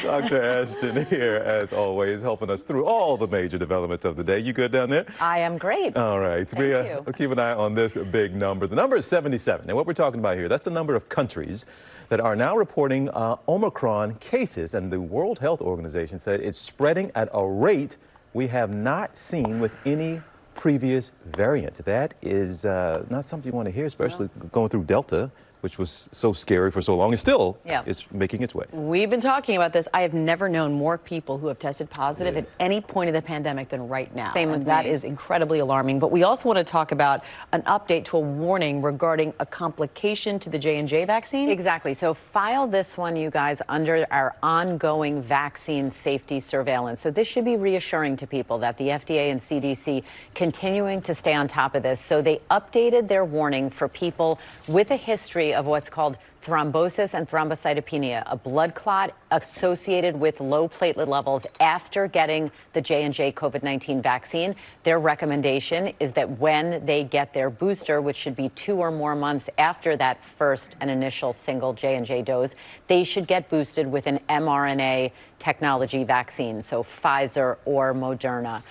Dr. Ashton here, as always, helping us through all the major developments of the day. You good down there? I am great. All right. Thank you. Keep an eye on this big number. The number is 77. And what we're talking about here, that's the number of countries that are now reporting Omicron cases. And the World Health Organization said it's spreading at a rate we have not seen with any previous variant. That is not something you want to hear, especially going through Delta, which was so scary for so long, and still is making its way. We've been talking about this. I have never known more people who have tested positive at any point of the pandemic than right now. Same with that me. is incredibly alarming. But we also want to talk about an update to a warning regarding a complication to the J&J vaccine. Exactly. So file this one, you guys, under our ongoing vaccine safety surveillance. So this should be reassuring to people that the FDA and CDC continuing to stay on top of this. So they updated their warning for people with a history of what's called thrombosis and thrombocytopenia, a blood clot associated with low platelet levels after getting the J&J COVID-19 vaccine. Their recommendation is that when they get their booster, which should be 2 or more months after that first and initial single J&J dose, they should get boosted with an mRNA technology vaccine, so Pfizer or Moderna.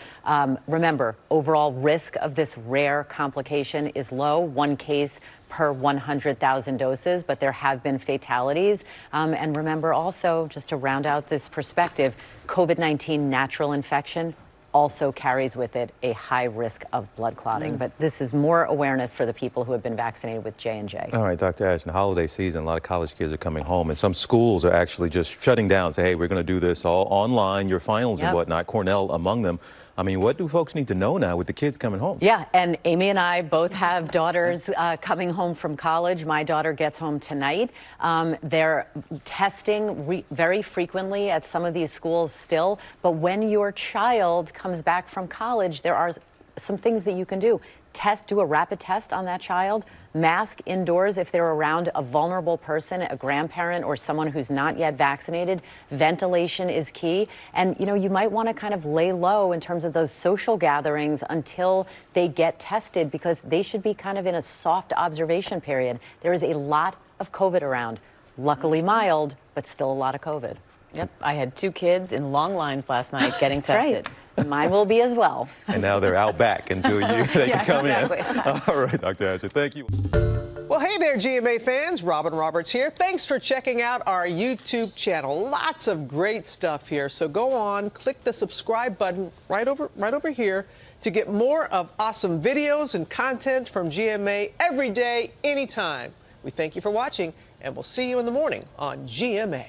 Remember, overall risk of this rare complication is low, 1 case per 100,000 doses, but there have been fatalities. And remember also, just to round out this perspective, COVID-19 natural infection also carries with it a high risk of blood clotting. But this is more awareness for the people who have been vaccinated with J&J. All right, Dr. Ashton, holiday season, a lot of college kids are coming home, and some schools are actually just shutting down, say, hey, we're going to do this all online, your finals and whatnot, Cornell among them. I mean, what do folks need to know now with the kids coming home? Yeah, and Amy and I both have daughters coming home from college. My daughter gets home tonight. They're testing very frequently at some of these schools still. But when your child comes back from college, there are some things that you can do. Do a rapid test on that child, mask indoors if they're around a vulnerable person, a grandparent or someone who's not yet vaccinated. Ventilation is key. And, you know, you might want to kind of lay low in terms of those social gatherings until they get tested, because they should be kind of in a soft observation period. There is a lot of COVID around. Luckily mild, but still a lot of COVID. Yep, I had 2 kids in long lines last night getting tested. Mine will be as well. And now they're out back until they can come in. All right, Dr. Ashton, thank you. Well, hey there, GMA fans. Robin Roberts here. Thanks for checking out our YouTube channel. Lots of great stuff here. So go on, click the subscribe button right over here to get more of awesome videos and content from GMA every day, anytime. We thank you for watching, and we'll see you in the morning on GMA.